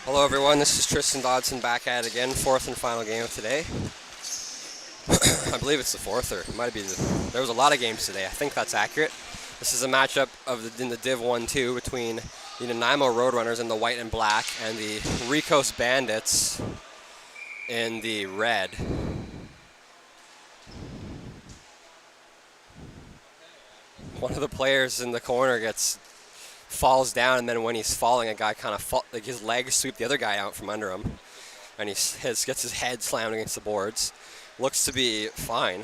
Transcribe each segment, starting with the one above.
Hello everyone, this is Tristan Dodson back at it again, fourth and final game of today. I believe it's the fourth, or it might be there was a lot of games today. I think that's accurate. This is a matchup in the Div 1-2 between the Nanaimo Roadrunners in the white and black and the Rico's Bandits in the red. One of the players in the corner falls down, and then when he's falling, a guy kind of his legs sweep the other guy out from under him, and he gets his head slammed against the boards. Looks to be fine.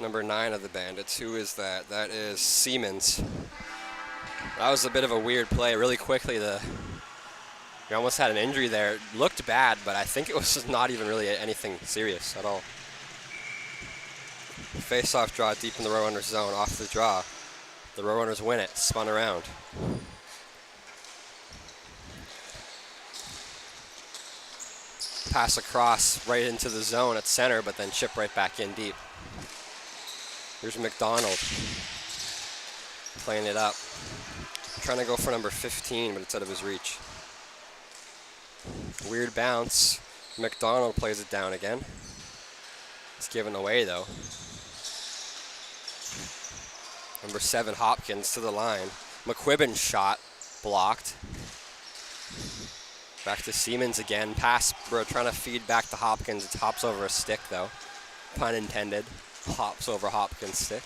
Number 9 of the Bandits. Who is that? That is Siemens. That was a bit of a weird play. Really quickly, he almost had an injury there. It looked bad, but I think it was just not even really anything serious at all. Face-off draw deep in the Roadrunners zone. Off the draw. The Roadrunners win it. Spun around. Pass across right into the zone at center, but then chip right back in deep. Here's McDonald playing it up. Trying to go for number 15, but it's out of his reach. Weird bounce. McDonald plays it down again. It's given away though. Number 7, Hopkins to the line. McQuibbin's shot blocked. Back to Siemens again. Pass, bro, trying to feed back to Hopkins. It hops over a stick though. Pun intended. Hops over Hopkins' stick.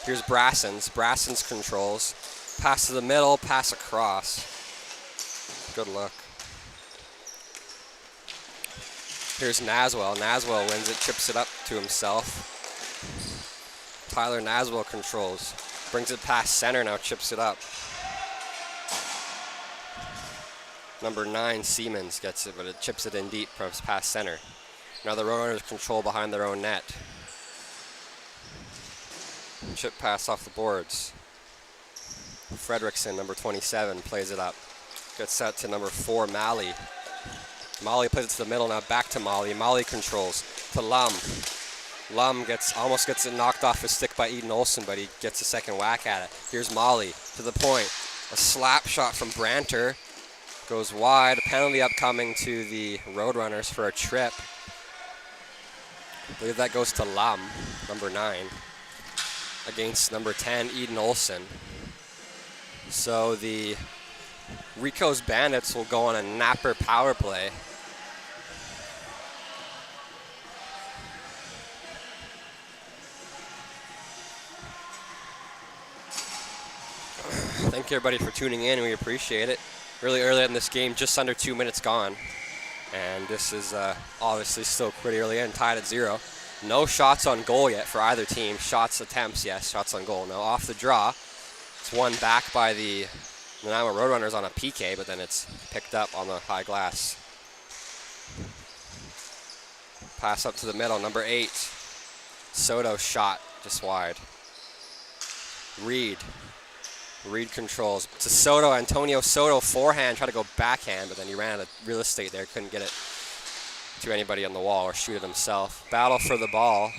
Here's Brassens. Brassens controls. Pass to the middle, pass across. Good luck. Here's Naswell. Naswell wins it, chips it up to himself. Tyler Naswell controls. Brings it past center, now chips it up. Number 9, Siemens gets it, but it chips it in deep past center. Now the Roadrunners control behind their own net. Chip pass off the boards. Fredrickson, number 27, plays it up. Gets set to number 4, Malley. Malley plays it to the middle, now back to Malley. Malley controls to Lum. Lum almost gets it knocked off his stick by Eden Olsen, but he gets a second whack at it. Here's Malley to the point. A slap shot from Branter. Goes wide. A penalty upcoming to the Roadrunners for a trip. I believe that goes to Lum, number 9, against number 10, Eden Olsen. So the Rico's Bandits will go on a napper power play. Thank you everybody for tuning in. We appreciate it. Really early in this game, just under 2 minutes gone. And this is obviously still pretty early in, tied at 0. No shots on goal yet for either team. Shots attempts, yes, shots on goal. Now off the draw, it's won back by the Nanaimo Roadrunners on a PK, but then it's picked up on the high glass. Pass up to the middle, number 8. Soto shot, just wide. Reed controls to Soto. Antonio Soto forehand, tried to go backhand, but then he ran out of real estate there. Couldn't get it to anybody on the wall or shoot it himself. Battle for the ball,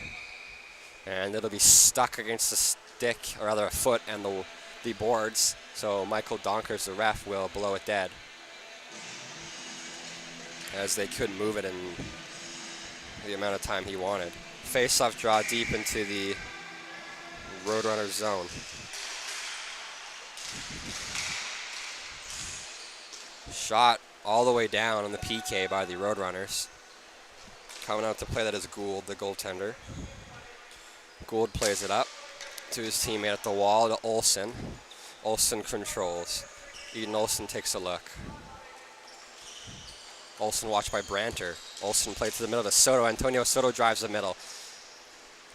and it'll be stuck against the stick, or rather a foot, and the boards. So Michael Donkers, the ref, will blow it dead, as they couldn't move it in the amount of time he wanted. Face-off draw deep into the Roadrunners zone. Shot all the way down on the PK by the Roadrunners. Coming out to play that is Gould, the goaltender. Gould plays it up to his teammate at the wall, to Olsen. Olsen controls. Eden Olsen takes a look. Olsen watched by Branter. Olsen plays to the middle to Soto. Antonio Soto drives the middle.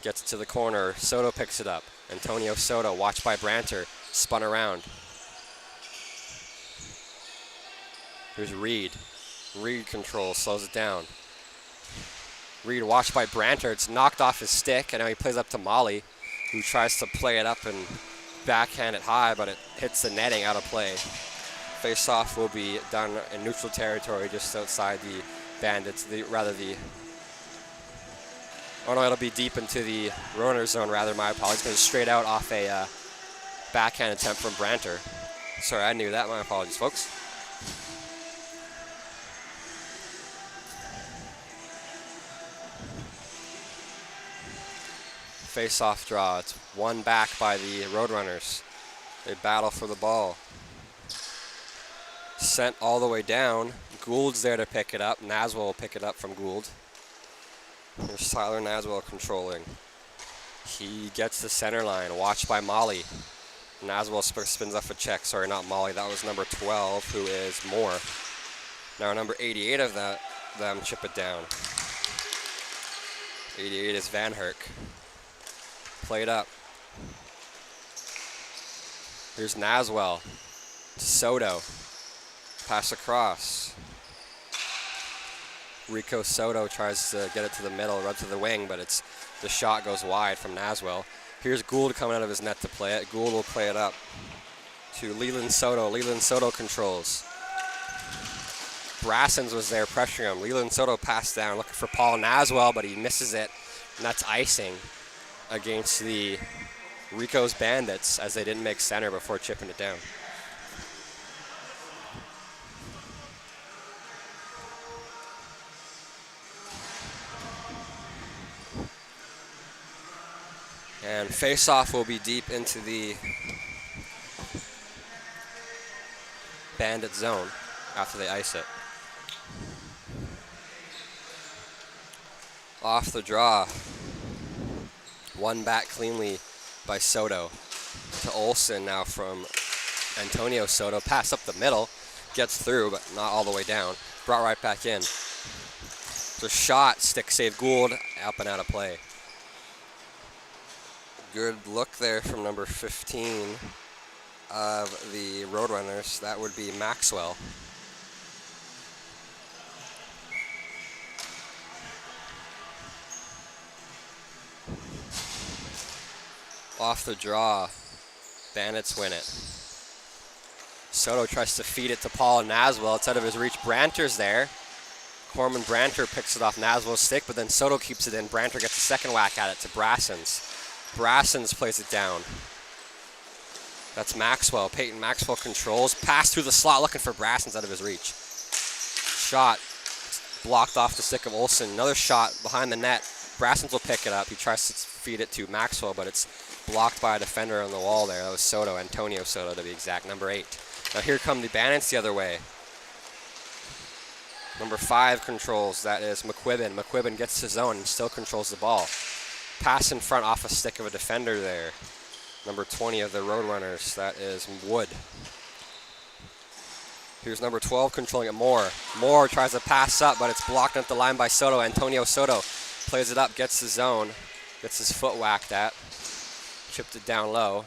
Gets it to the corner. Soto picks it up. Antonio Soto, watched by Branter, spun around. Here's Reed. Reed controls, slows it down. Reed watched by Branter. It's knocked off his stick, and now he plays up to Molly, who tries to play it up and backhand it high, but it hits the netting out of play. Face-off will be done in neutral territory just outside the Bandits, oh no, it'll be deep into the Roadrunners zone rather, my apologies, because straight out off a backhand attempt from Branter. Sorry, I knew that, my apologies, folks. face-off draw. It's won back by the Roadrunners. They battle for the ball. Sent all the way down. Gould's there to pick it up. Naswell will pick it up from Gould. There's Tyler Naswell controlling. He gets the center line, watched by Molly. Naswell spins off a check. Sorry, not Molly. That was number 12, who is Moore. Now number 88 of them chip it down. 88 is Van Herk. Played up. Here's Naswell. Soto. Pass across. Rico Soto tries to get it to the middle, run to the wing, but the shot goes wide from Naswell. Here's Gould coming out of his net to play it. Gould will play it up to Leland Soto. Leland Soto controls. Brassens was there pressuring him. Leland Soto passed down, looking for Paul Naswell, but he misses it, and that's icing against the Rico's Bandits, as they didn't make center before chipping it down. And face-off will be deep into the Bandit zone after they ice it. Off the draw. Won back cleanly by Soto to Olsen now from Antonio Soto. Pass up the middle. Gets through, but not all the way down. Brought right back in. The shot, stick save Gould, up and out of play. Good look there from number 15 of the Roadrunners. That would be Maxwell. Off the draw, Bandits win it. Soto tries to feed it to Paul Naswell. It's out of his reach. Branter's there. Corman Branter picks it off Naswell's stick, but then Soto keeps it in. Branter gets a second whack at it to Brassens. Brassens plays it down. That's Maxwell. Peyton Maxwell controls. Pass through the slot, looking for Brassens out of his reach. Shot blocked off the stick of Olsen. Another shot behind the net. Brassens will pick it up. He tries to feed it to Maxwell, but it's blocked by a defender on the wall there. That was Soto, Antonio Soto to be exact, number 8. Now here come the Bandits the other way. Number 5 controls. That is McQuibbin. McQuibbin gets to zone and still controls the ball. Pass in front off a stick of a defender there. Number 20 of the Roadrunners, that is Wood. Here's number 12 controlling it, Moore. Moore tries to pass up, but it's blocked at the line by Soto. Antonio Soto plays it up, gets the zone, gets his foot whacked at. Chipped it down low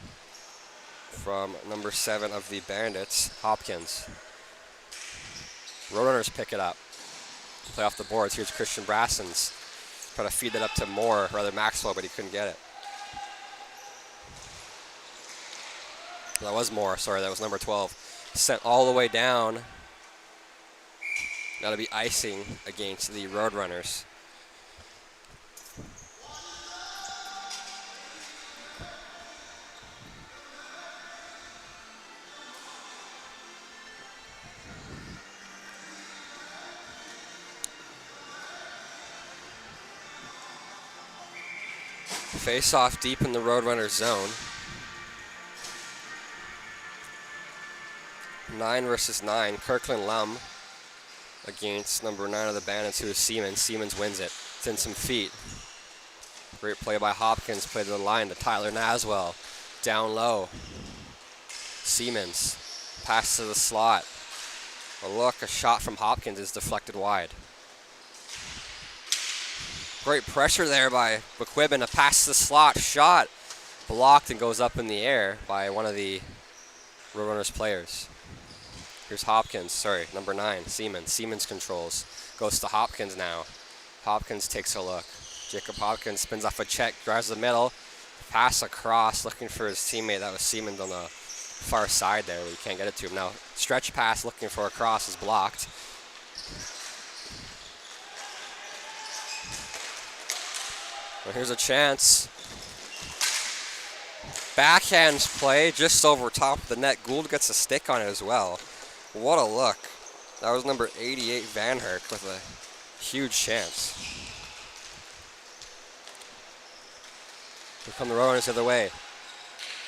from number 7 of the Bandits, Hopkins. Roadrunners pick it up. Play off the boards. Here's Christian Brassens. Try to feed that up to Moore, rather Maxwell, but he couldn't get it. That was Moore, sorry, that was number 12. Sent all the way down. That'll be icing against the Roadrunners. Face off deep in the Roadrunners zone. 9 versus 9. Kirkland Lum against number 9 of the Bandits, who is Siemens. Siemens wins it. It's in some feet. Great play by Hopkins. Play to the line to Tyler Naswell. Down low. Siemens. Pass to the slot. A look, a shot from Hopkins is deflected wide. Great pressure there by McQuibbin. A pass to the slot. Shot blocked and goes up in the air by one of the Roadrunners players. Here's Hopkins, sorry, number 9, Siemens. Siemens controls. Goes to Hopkins now. Hopkins takes a look. Jacob Hopkins spins off a check, drives the middle. Pass across, looking for his teammate. That was Siemens on the far side there. We can't get it to him. Now, stretch pass looking for a cross is blocked. Well, here's a chance. Backhand play just over top of the net. Gould gets a stick on it as well. What a look. That was number 88, Van Herk, with a huge chance. Here come the Roadrunners the other way.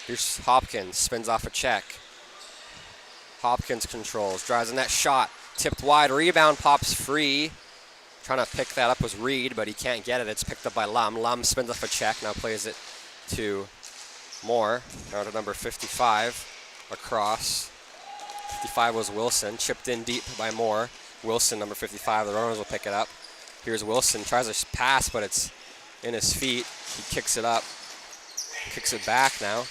Here's Hopkins, spins off a check. Hopkins controls, drives in that shot, tipped wide, rebound, pops free. Trying to pick that up was Reed, but he can't get it. It's picked up by Lum. Lum spins off a check, now plays it to Moore. Now to number 55, across. 55 was Wilson, chipped in deep by Moore. Wilson, number 55, the Roadrunners will pick it up. Here's Wilson, tries to pass, but it's in his feet. He kicks it up, kicks it back now.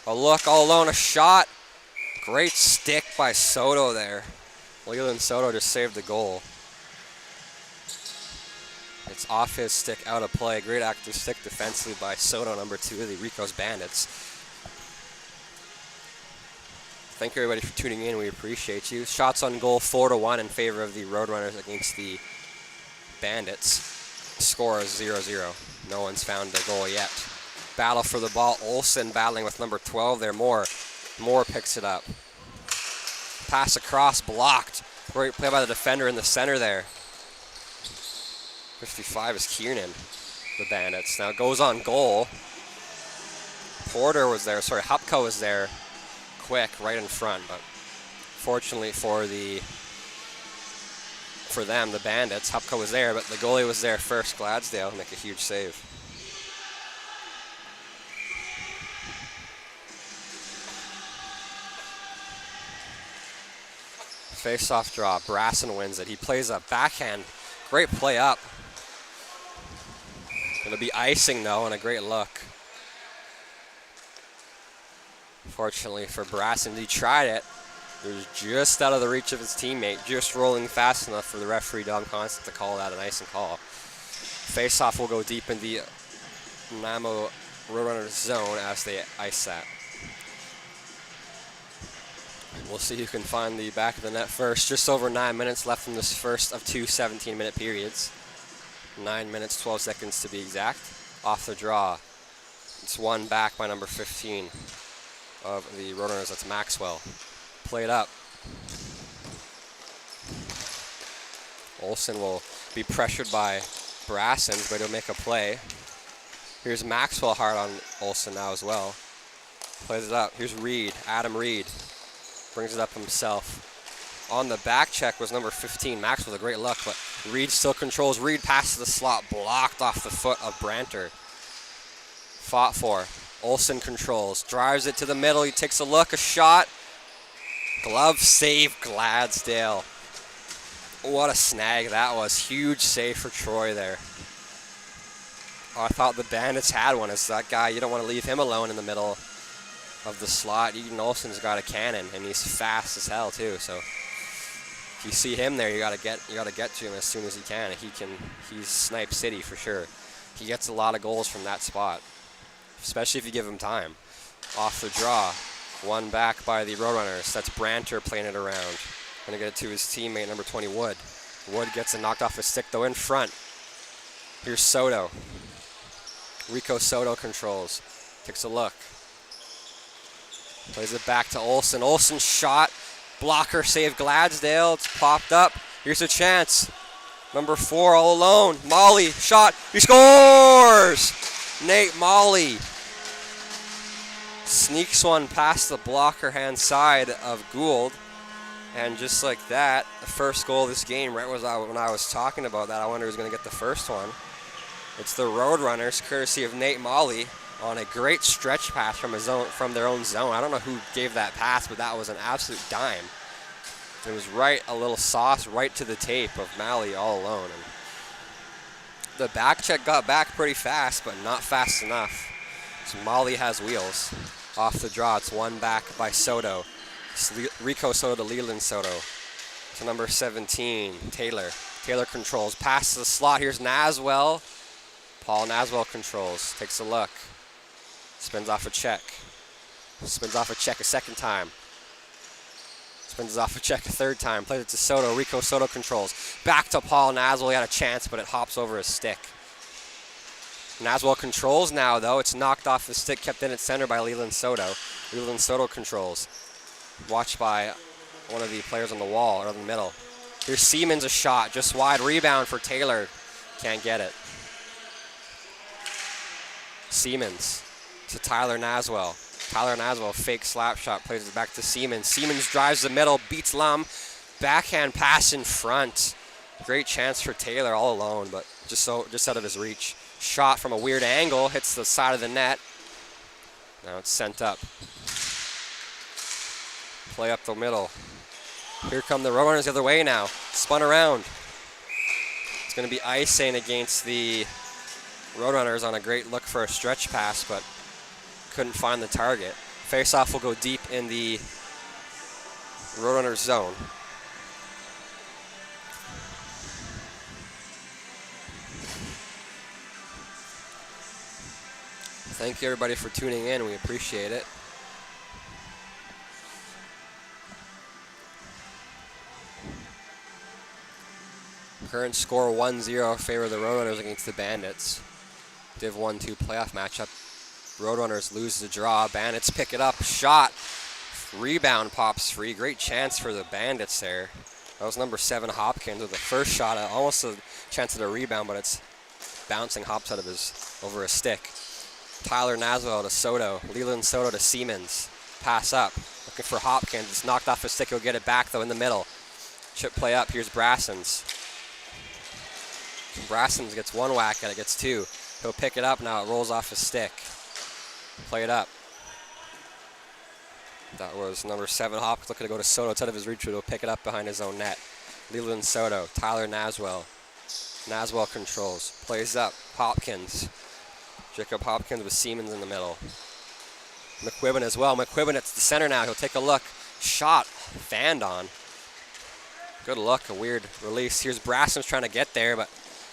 A look, all alone, a shot. Great stick by Soto there. Leland Soto just saved the goal. It's off his stick, out of play. Great active stick defensively by Soto, number 2 of the Rico's Bandits. Thank you everybody for tuning in. We appreciate you. Shots on goal 4-1 in favor of the Roadrunners against the Bandits. Score is 0-0. No one's found a goal yet. Battle for the ball. Olsen battling with number 12 there. Moore picks it up. Pass across, blocked. Great play by the defender in the center there. 55 is Kiernan, the Bandits. Now it goes on goal. Porter was there, Hupko was there. Quick, right in front, but fortunately for them, the Bandits, Hupko was there, but the goalie was there first. Gladsdale make a huge save. Face-off draw. Brasson wins it. He plays a backhand. Great play up. It'll be icing though, and a great look. Fortunately for Brasson, he tried it. It was just out of the reach of his teammate, just rolling fast enough for the referee Dom Constant to call that an icing call. Face-off will go deep in the Nanaimo Roadrunners zone as they ice that. We'll see who can find the back of the net first. Just over 9 minutes left in this first of 2 17-minute periods. 9 minutes, 12 seconds to be exact. Off the draw. It's won back by number 15 of the Roadrunners. That's Maxwell. Played up. Olsen will be pressured by Brassens, but he'll make a play. Here's Maxwell hard on Olsen now as well. Plays it up. Here's Reed, Adam Reed. Brings it up himself. On the back check was number 15, Maxwell, a great look, but Reed still controls. Reed passes the slot, blocked off the foot of Branter. Fought for. Olsen controls, drives it to the middle. He takes a look, a shot. Glove save, Gladsdale. What a snag that was. Huge save for Troy there. Oh, I thought the Bandits had one. It's that guy, you don't want to leave him alone in the middle of the slot. Eden Olsen's got a cannon, and he's fast as hell too. So if you see him there, you gotta get to him as soon as you can. He's Snipe City for sure. He gets a lot of goals from that spot, especially if you give him time. Off the draw, won back by the Roadrunners. That's Branter playing it around. Gonna get it to his teammate, number 20, Wood. Wood gets it knocked off his stick though in front. Here's Soto. Rico Soto controls. Takes a look. Plays it back to Olsen. Olsen shot. Blocker save Gladsdale. It's popped up. Here's a chance. Number 4 all alone. Molly shot. He scores! Nate Molly sneaks one past the blocker hand side of Gould. And just like that, the first goal of this game, right when I was talking about that, I wonder who's going to get the first one. It's the Roadrunners, courtesy of Nate Molly, on a great stretch pass from their own zone. I don't know who gave that pass, but that was an absolute dime. It was right, a little sauce right to the tape of Malley all alone. And the back check got back pretty fast, but not fast enough. So Molly has wheels. Off the draw, it's won back by Soto. It's Rico Soto to Leland Soto. To number 17, Taylor. Taylor controls, passes the slot. Here's Naswell. Paul Naswell controls, takes a look. Spins off a check. Spins off a check a second time. Spins off a check a third time. Plays it to Soto. Rico Soto controls. Back to Paul Naswell. He had a chance, but it hops over his stick. Naswell controls now, though. It's knocked off the stick, kept in at center by Leland Soto. Leland Soto controls. Watched by one of the players on the wall, or in the middle. Here's Siemens, a shot. Just wide. Rebound for Taylor. Can't get it. Siemens to Tyler Naswell. Tyler Naswell, fake slap shot, plays it back to Siemens. Siemens drives the middle, beats Lum. Backhand pass in front. Great chance for Taylor all alone, but just out of his reach. Shot from a weird angle, hits the side of the net. Now it's sent up. Play up the middle. Here come the Roadrunners the other way now. Spun around. It's going to be icing against the Roadrunners on a great look for a stretch pass, but couldn't find the target. Face-off will go deep in the Roadrunners zone. Thank you everybody for tuning in. We appreciate it. Current score 1-0 in favor of the Roadrunners against the Bandits. Div 1-2 playoff matchup. Roadrunners lose the draw. Bandits pick it up. Shot. Rebound pops free. Great chance for the Bandits there. That was number 7 Hopkins with the first shot. Almost a chance at a rebound, but it's bouncing hops out of over his stick. Tyler Naswell to Soto. Leland Soto to Siemens. Pass up. Looking for Hopkins. It's knocked off his stick. He'll get it back though in the middle. Chip play up. Here's Brassens. Brassens gets one whack at it. Gets two. He'll pick it up now. It rolls off his stick. Play it up. That was number 7 Hopkins looking to go to Soto. It's out of his reach. He'll pick it up behind his own net. Leland Soto. Tyler Naswell. Naswell controls. Plays up. Hopkins. Jacob Hopkins with Siemens in the middle. McQuibben as well. McQuibben at the center now. He'll take a look. Shot. Fanned on. Good luck. A weird release. Here's Brassens trying to get there, but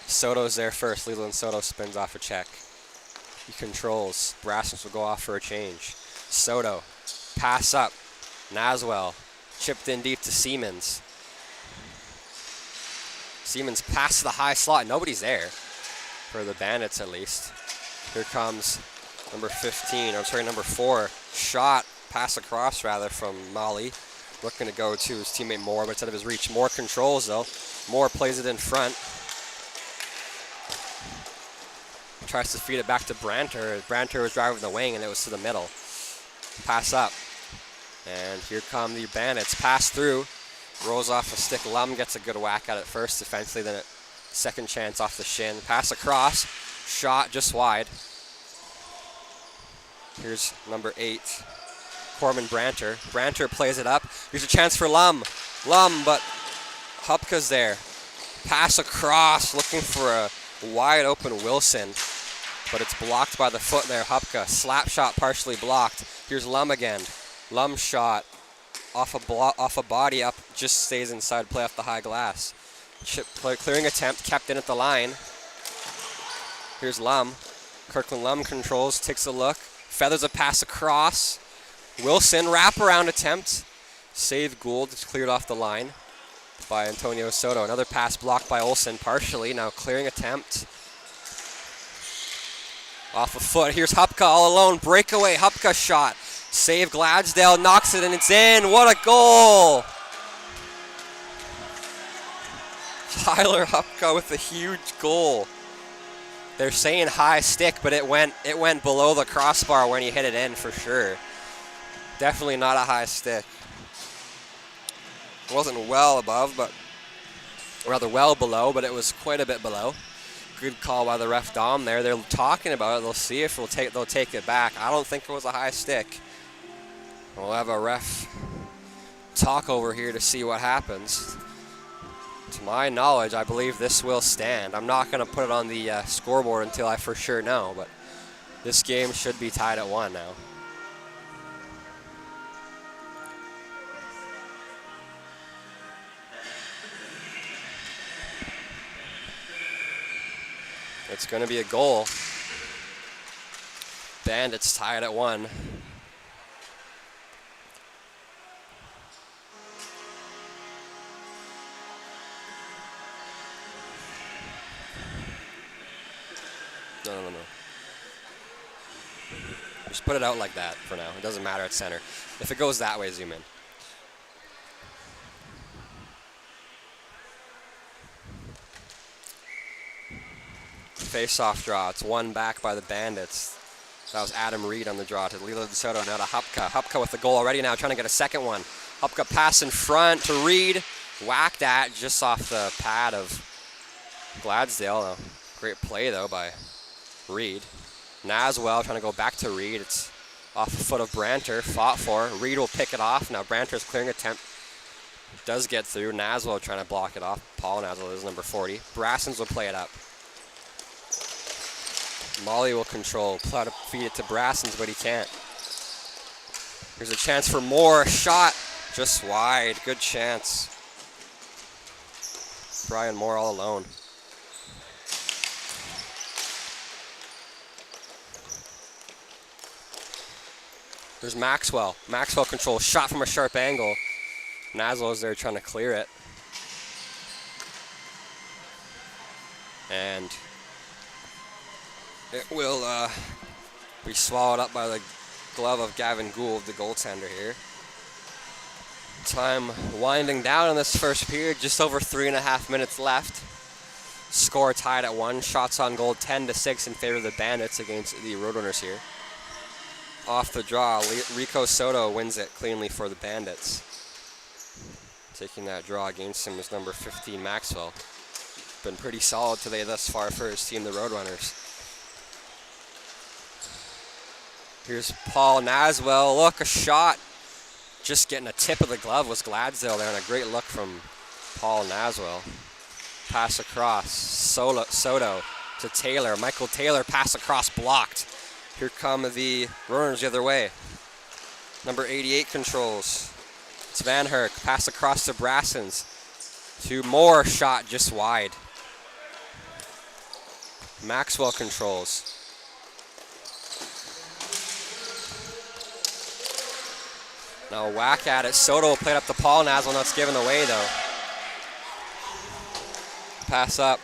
Soto's there first. Leland Soto spins off a check. He controls. Brassens will go off for a change. Soto. Pass up. Naswell. Chipped in deep to Siemens. Siemens pass to the high slot. Nobody's there. For the Bandits at least. Here comes number 4. Shot, pass across rather from Molly. Looking to go to his teammate Moore, but it's out of his reach. Moore controls though. Moore plays it in front. Tries to feed it back to Branter. Branter was driving the wing and it was to the middle. Pass up. And here come the Bandits. Pass through. Rolls off a stick. Lum gets a good whack at it first defensively, then a second chance off the shin. Pass across. Shot just wide. Here's number 8, Corman Branter. Branter plays it up. Here's a chance for Lum. Lum, but Hupka's there. Pass across, looking for a wide open Wilson, but it's blocked by the foot there. Hupka, slap shot partially blocked. Here's Lum again. Lum shot off a body up, just stays inside, play off the high glass. Chip clearing attempt, kept in at the line. Here's Lum. Kirkland Lum controls, takes a look, feathers a pass across. Wilson, wraparound attempt. Save Gould, it's cleared off the line by Antonio Soto. Another pass blocked by Olsen partially. Now clearing attempt. Off a foot. Here's Hupka all alone. Breakaway Hupka shot. Save Gladsdale, knocks it and it's in. What a goal! Tyler Hupka with a huge goal. They're saying high stick, but it went below the crossbar when he hit it in for sure. Definitely not a high stick. It wasn't well above, but rather well below, but it was quite a bit below. Good call by the ref Dom there. They're talking about it. They'll see if they'll take it back. I don't think it was a high stick. We'll have a ref talk over here to see what happens. To my knowledge, I believe this will stand. I'm not going to put it on the scoreboard until I for sure know, but this game should be tied at 1 now. It's going to be a goal. Bandits tied at 1. No. Just put it out like that for now. It doesn't matter at center. If it goes that way, zoom in. Face-off draw. It's won back by the Bandits. That was Adam Reed on the draw to Lilo DeSoto, now to Hupka. Hupka with the goal already now, trying to get a second one. Hupka pass in front to Reed. Whacked that just off the pad of Gladesdale. Great play, though, by Reed. Naswell trying to go back to Reed. It's off the foot of Branter. Fought for. Reed will pick it off. Now Branter's clearing attempt. Does get through. Naswell trying to block it off. Paul Naswell is number 40. Brassens will play it up. Molly will control. Try to feed it to Brassens, but he can't. Here's a chance for Moore. Shot just wide. Good chance. Brian Moore all alone. There's Maxwell. Maxwell controls. Shot from a sharp angle. Naswell is there trying to clear it. And it will be swallowed up by the glove of Gavin Gould, the goaltender here. Time winding down in this first period, just over 3.5 minutes left. Score tied at 1. Shots on goal 10-6 in favor of the Bandits against the Roadrunners here. Off the draw, Rico Soto wins it cleanly for the Bandits. Taking that draw against him is number 15, Maxwell. Been pretty solid today thus far for his team, the Roadrunners. Here's Paul Naswell. Look, a shot. Just getting a tip of the glove was Gladesdale there, and a great look from Paul Naswell. Pass across. Soto to Taylor. Michael Taylor, pass across, blocked. Here come the Roadrunners the other way. Number 88 controls. It's Van Herk. Pass across to Brassens. To Moore, shot just wide. Maxwell controls. Now whack at it. Soto will play it up to Paul Naswell. Now it's given away though. Pass up.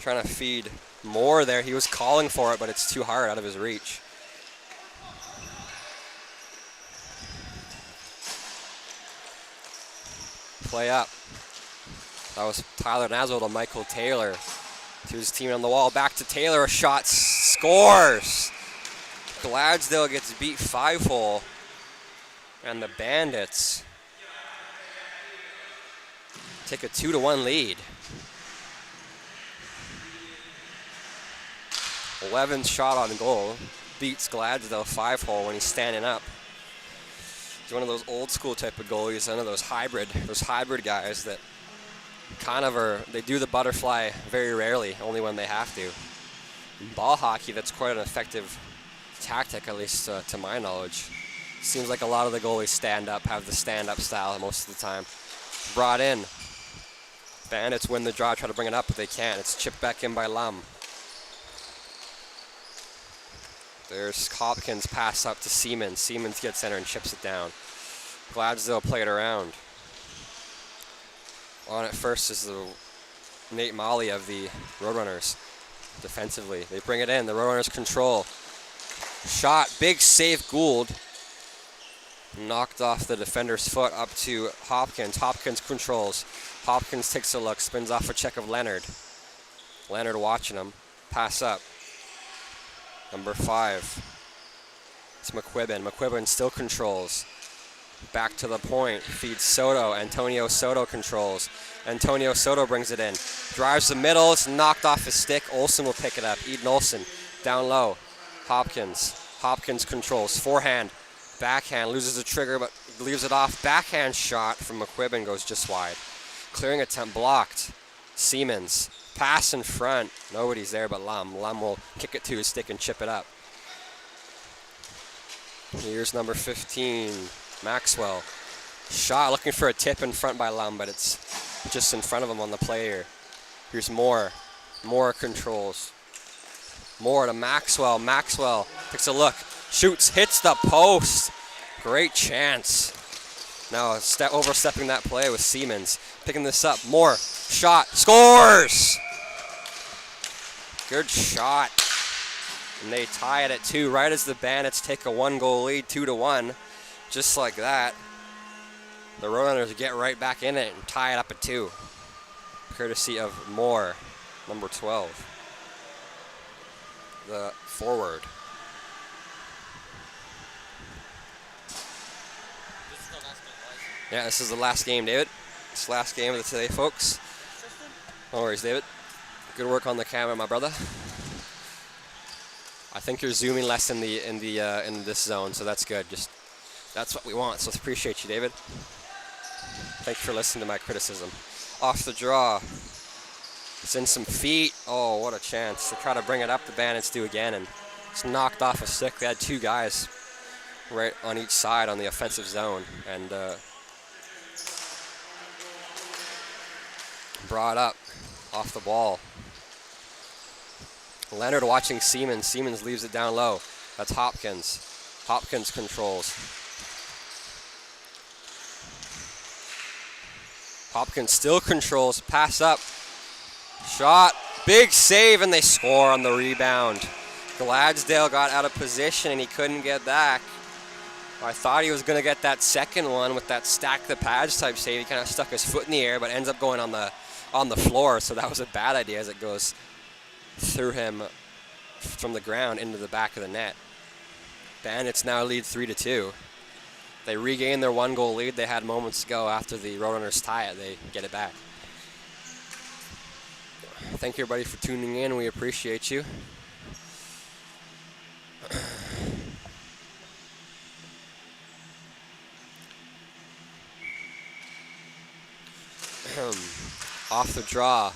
Trying to feed Moore there. He was calling for it, but it's too hard out of his reach. Play up. That was Tyler Naswell to Michael Taylor. To his team on the wall. Back to Taylor. A shot. Scores. Gladesdale gets beat 5-hole. And the Bandits take a 2-1 lead. 11th shot on goal. Beats Gladesdale 5-hole when he's standing up. He's one of those old school type of goalies, one of those hybrid guys that kind of they do the butterfly very rarely, only when they have to. In ball hockey, that's quite an effective tactic, at least to my knowledge. Seems like a lot of the goalies have the stand-up style most of the time. Brought in. Bandits win the draw, try to bring it up, but they can't. It's chipped back in by Lum. There's Hopkins pass up to Siemens. Siemens gets center and chips it down. Gladesdale play it around. On it first is the Nate Molly of the Roadrunners defensively. They bring it in. The Roadrunners control. Shot. Big save Gould. Knocked off the defender's foot up to Hopkins. Hopkins controls. Hopkins takes a look. Spins off a check of Leonard. Leonard watching him. Pass up. Number 5. It's McQuibbin. McQuibbin still controls. Back to the point. Feeds Soto. Antonio Soto controls. Antonio Soto brings it in. Drives the middle. It's knocked off his stick. Olsen will pick it up. Eden Olsen down low. Hopkins. Hopkins controls. Forehand. Backhand. Loses the trigger but leaves it off. Backhand shot from McQuibbin goes just wide. Clearing attempt blocked. Siemens. Pass in front. Nobody's there but Lum. Lum will kick it to his stick and chip it up. Here's number 15, Maxwell. Shot looking for a tip in front by Lum, but it's just in front of him on the play here. Here's Moore. Moore controls. Moore to Maxwell. Maxwell takes a look. Shoots. Hits the post. Great chance. Now overstepping that play with Siemens. Picking this up. Moore. Shot. Scores! Good shot. And they tie it at 2 right as the Bandits take a 1-goal lead, 2-1. Just like that. The Roadrunners get right back in it and tie it up at 2. Courtesy of Moore, number 12. The forward. Yeah, this is the last game, David. It's the last game of the today, folks. No worries, David. Good work on the camera, my brother. I think you're zooming less in this zone, so that's good. Just that's what we want. So appreciate you, David. Thank you for listening to my criticism. Off the draw. It's in some feet. Oh, what a chance. They try to bring it up. The Bandits do again, and it's knocked off a stick. They had two guys right on each side on the offensive zone, and brought up off the ball. Leonard watching Siemens. Siemens leaves it down low. That's Hopkins. Hopkins controls. Hopkins still controls. Pass up. Shot. Big save, and they score on the rebound. Gladsdale got out of position, and he couldn't get back. I thought he was going to get that second one with that stack the pads type save. He kind of stuck his foot in the air, but ends up going on the floor, so that was a bad idea as it goes through him from the ground into the back of the net. Bandits now lead 3-2. They regain their 1-goal lead they had moments ago after the Roadrunners tie it. They get it back. Thank you, everybody, for tuning in. We appreciate you. Off the draw.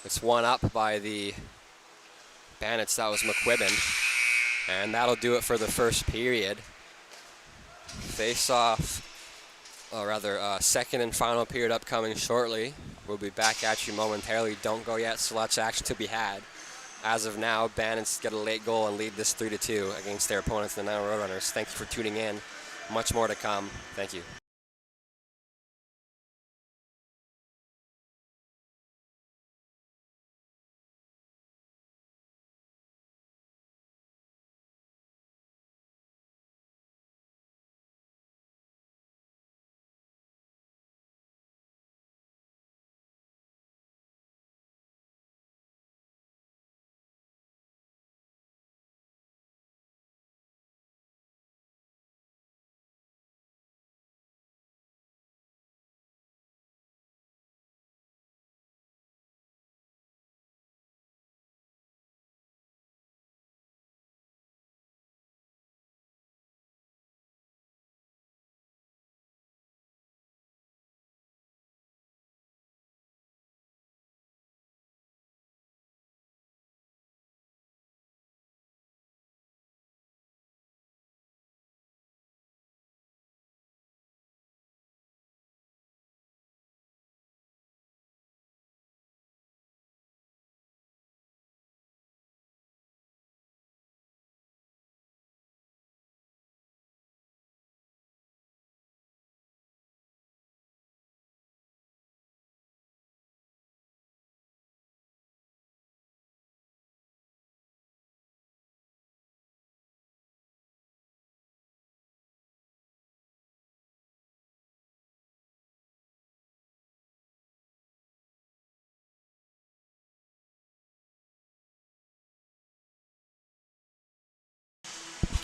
It's one up by the Bandits. That was McQuibbin. And that'll do it for the first period. Face off, or rather, second and final period upcoming shortly. We'll be back at you momentarily. Don't go yet, so lots of action to be had. As of now, Bandits get a late goal and lead this 3-2 against their opponents, the Nanaimo Roadrunners. Thank you for tuning in. Much more to come. Thank you.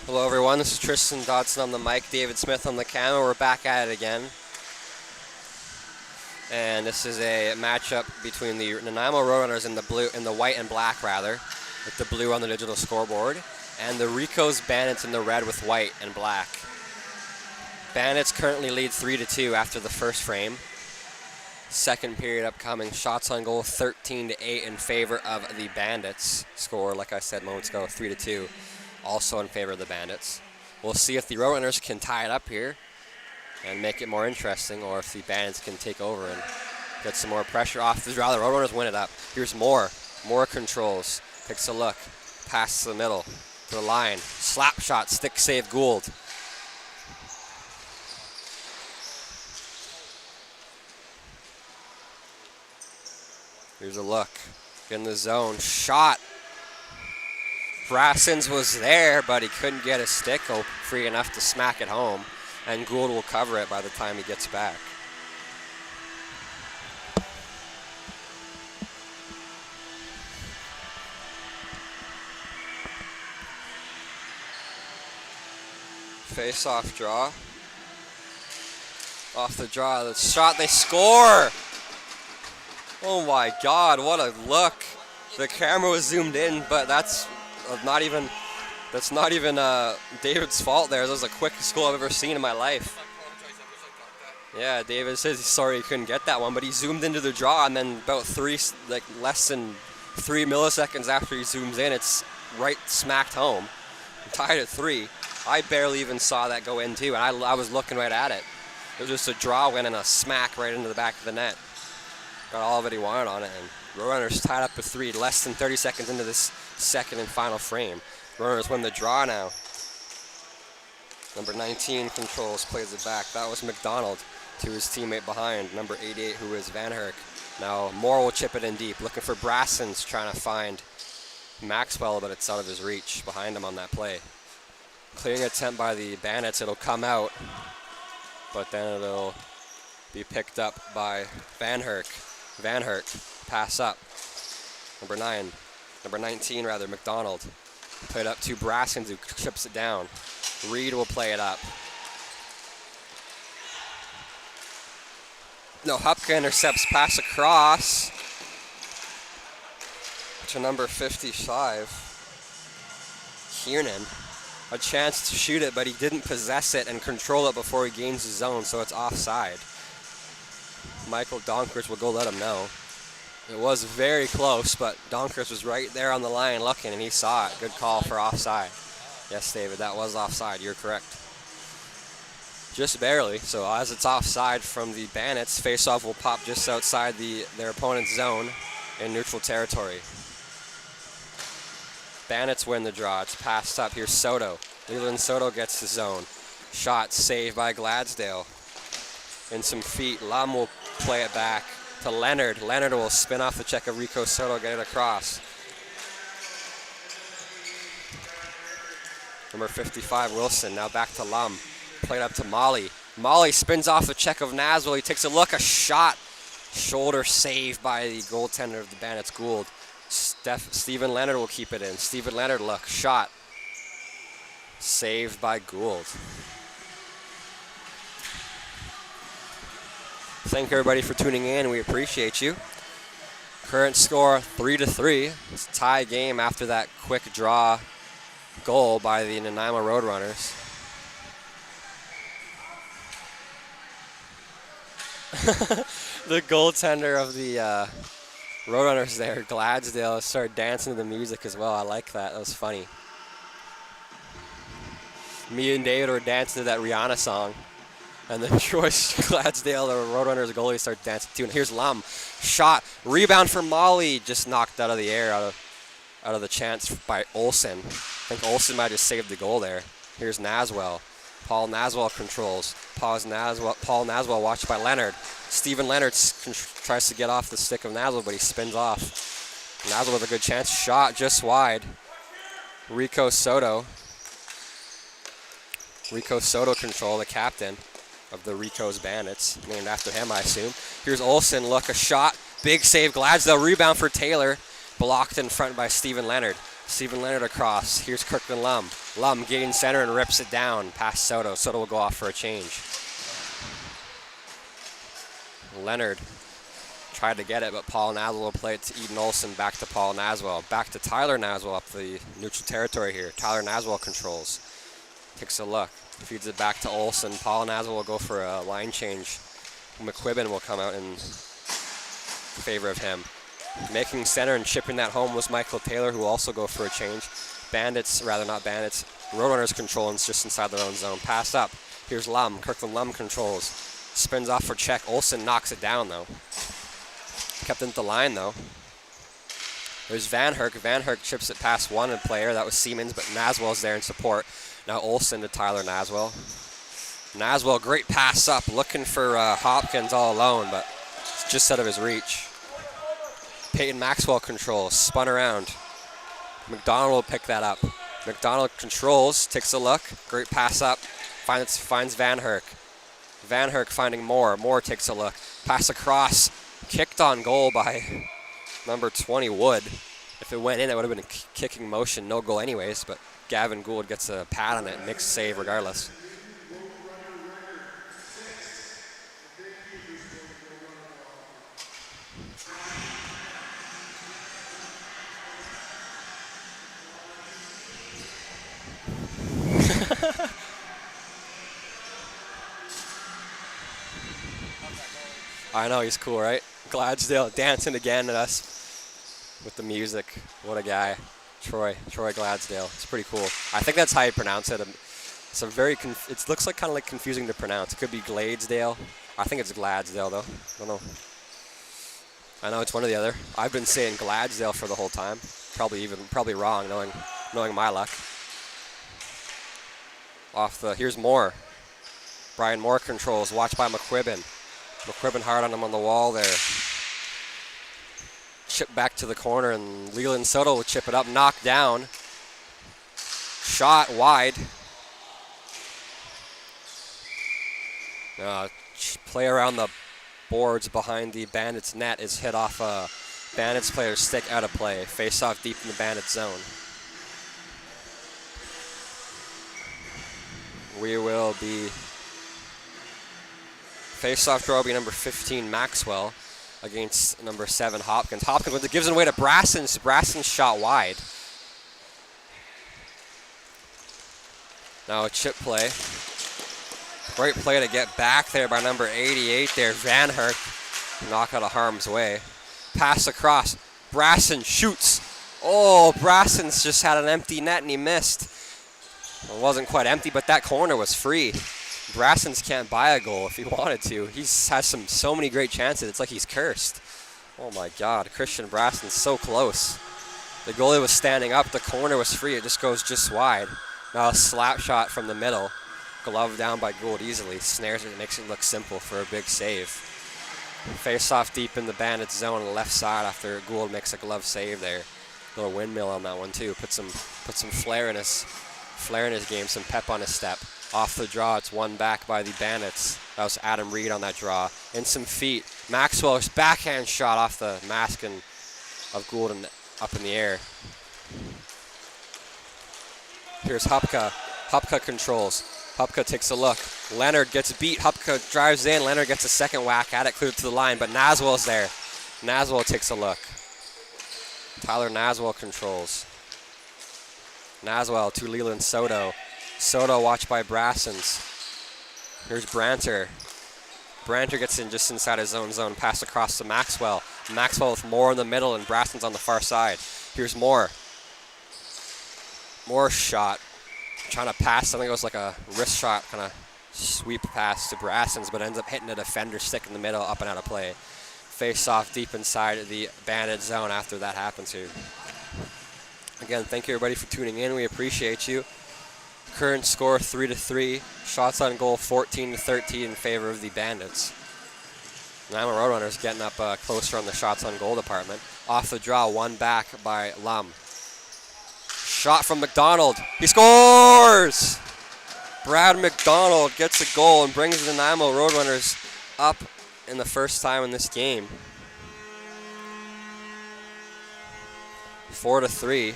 Hello, everyone. This is Tristan Dodson on the mic, David Smith on the camera. We're back at it again. And this is a matchup between the Nanaimo Roadrunners in the white and black, rather, with the blue on the digital scoreboard, and the Rico's Bandits in the red with white and black. Bandits currently lead 3-2 after the first frame. Second period upcoming. Shots on goal 13-8 in favor of the Bandits. Score, like I said moments ago, 3-2. Also in favor of the Bandits. We'll see if the Roadrunners can tie it up here and make it more interesting, or if the Bandits can take over and get some more pressure off the draw. The Roadrunners win it up. Here's more controls. Takes a look, pass to the middle, to the line, slap shot, stick save Gould. Here's a look, in the zone, shot. Brassens was there, but he couldn't get his stick free enough to smack it home, and Gould will cover it by the time he gets back. Face-off draw. Off the draw, the shot, they score! Oh my God, what a look. The camera was zoomed in, but that's not even David's fault there. That was the quickest goal I've ever seen in my life. Yeah, David says he's sorry he couldn't get that one, but he zoomed into the draw, and then about less than 3 milliseconds after he zooms in, it's right smacked home. Tied at 3. I barely even saw that go in too, and I was looking right at it. It was just a draw win and a smack right into the back of the net. Got all of it he wanted on it, and Roadrunners tied up with 3, less than 30 seconds into this second and final frame. Roadrunners win the draw now. Number 19 controls, plays it back. That was McDonald to his teammate behind, number 88, who is Van Herk. Now Moore will chip it in deep, looking for Brassens, trying to find Maxwell, but it's out of his reach behind him on that play. Clearing attempt by the Bandits, it'll come out, but then it'll be picked up by Van Herk. Van Herk, pass up. Number 19 rather, McDonald. Played up to Brassens, who chips it down. Reed will play it up. No, Hupka intercepts pass across to number 55, Kiernan. A chance to shoot it, but he didn't possess it and control it before he gains his zone, so it's offside. Michael Donkers will go let him know. It was very close, but Donkers was right there on the line looking, and he saw it. Good call for offside. Yes, David, that was offside. You're correct. Just barely. So as it's offside from the Bandits, faceoff will pop just outside their opponent's zone in neutral territory. Bandits win the draw. It's passed up. Here's Soto. Leland Soto gets the zone. Shot saved by Gladsdale. In some feet, Lum will play it back to Leonard. Leonard will spin off the check of Rico Soto, get it across. Number 55, Wilson, now back to Lum. Played up to Molly. Molly spins off the check of Naswell. He takes a look, a shot. Shoulder saved by the goaltender of the Bandits, Gould. Stephen Leonard will keep it in. Stephen Leonard, look, shot. Saved by Gould. Thank everybody for tuning in. We appreciate you. Current score 3-3. It's a tie game after that quick draw goal by the Nanaimo Roadrunners. The goaltender of the Roadrunners there, Gladsdale, started dancing to the music as well. I like that. That was funny. Me and David were dancing to that Rihanna song. And then Joyce Gladsdale, the Roadrunners goalie, started dancing too. And here's Lum. Shot. Rebound for Molly. Just knocked out of the air, out of the chance by Olsen. I think Olsen might have saved the goal there. Here's Naswell. Paul Naswell controls. Paul Naswell watched by Leonard. Stephen Leonard tries to get off the stick of Naswell, but he spins off. Naswell with a good chance. Shot just wide. Rico Soto. Rico Soto control, the captain of the Rico's Bandits. Named after him, I assume. Here's Olsen. Look, a shot. Big save. Gladsdale. Rebound for Taylor. Blocked in front by Stephen Leonard. Stephen Leonard across. Here's Kirkland Lum. Lum getting center and rips it down past Soto. Soto will go off for a change. Leonard tried to get it, but Paul Naswell will play it to Eden Olsen. Back to Paul Naswell. Back to Tyler Naswell up the neutral territory here. Tyler Naswell controls. Takes a look. Feeds it back to Olsen. Paul Naswell will go for a line change. McQuibbin will come out in favor of him. Making center and chipping that home was Michael Taylor, who will also go for a change. Roadrunners control, and it's just inside their own zone. Pass up. Here's Lum. Kirkland Lum controls. Spins off for check. Olsen knocks it down, though. Kept into the line, though. There's Van Herk. Van Herk chips it past one player. That was Siemens, but Naswell's there in support. Now Olsen to Tyler Naswell. Naswell, great pass up. Looking for Hopkins all alone, but it's just out of his reach. Peyton Maxwell controls. Spun around. McDonald will pick that up. McDonald controls, takes a look. Great pass up. Finds Van Herk. Van Herk finding Moore. Moore takes a look. Pass across. Kicked on goal by number 20, Wood. If it went in, it would have been a kicking motion. No goal anyways, but Gavin Gould gets a pad on it. Makes a save regardless. I know, he's cool, right? Gladsdale dancing again at us with the music. What a guy. Troy Gladsdale. It's pretty cool. I think that's how you pronounce it. It's a very, it looks like kind of like confusing to pronounce. It could be Gladesdale. I think it's Gladsdale though. I don't know. I know it's one or the other. I've been saying Gladsdale for the whole time. Probably wrong, knowing my luck. Here's Moore. Brian Moore controls, watched by McQuibbin. McQuibbin hard on him on the wall there. Chip back to the corner, and Leland Soto will chip it up, knocked down. Shot wide. Play around the boards behind the Bandits net is hit off a Bandits player's stick out of play. Face off deep in the Bandits zone. We will be face-off draw will be number 15, Maxwell, against number 7, Hopkins. Hopkins gives it away to Brassens. Brassens shot wide. Now a chip play. Great play to get back there by number 88 there, Van Herk. Knock out of harm's way. Pass across. Brassens shoots. Oh, Brassens just had an empty net and he missed. It wasn't quite empty, but that corner was free. Brassens can't buy a goal if he wanted to. He has so many great chances. It's like he's cursed. Oh my God, Christian Brassens so close. The goalie was standing up. The corner was free. It just goes just wide. Now a slap shot from the middle. Glove down by Gould easily. Snares it, makes it look simple for a big save. Face off deep in the Bandits zone on the left side after Gould makes a glove save there. Little windmill on that one too. Put some flair in his game, some pep on his step. Off the draw, it's won back by the Bandits. That was Adam Reed on that draw. In some feet. Maxwell's backhand shot off the mask of Gould and up in the air. Here's Hupka. Hupka controls. Hupka takes a look. Leonard gets beat. Hupka drives in. Leonard gets a second whack at it, cleared to the line, but Naswell's there. Naswell takes a look. Tyler Naswell controls. Naswell to Leland Soto. Soto watched by Brassens. Here's Branter. Branter gets in just inside his own zone. Pass across to Maxwell. Maxwell with Moore in the middle and Brassens on the far side. Here's Moore. Moore shot. Trying to pass, I think it was like a wrist shot, kind of sweep pass to Brassens, but ends up hitting a defender stick in the middle, up and out of play. Face off deep inside the Bandit zone after that happens here. Again, thank you everybody for tuning in. We appreciate you. Current score 3-3. Shots on goal 14-13 in favor of the Bandits. Nanaimo Roadrunners getting up closer on the shots on goal department. Off the draw, one back by Lum. Shot from McDonald. He scores! Brad McDonald gets a goal and brings the Nanaimo Roadrunners up in the first time in this game. 4-3.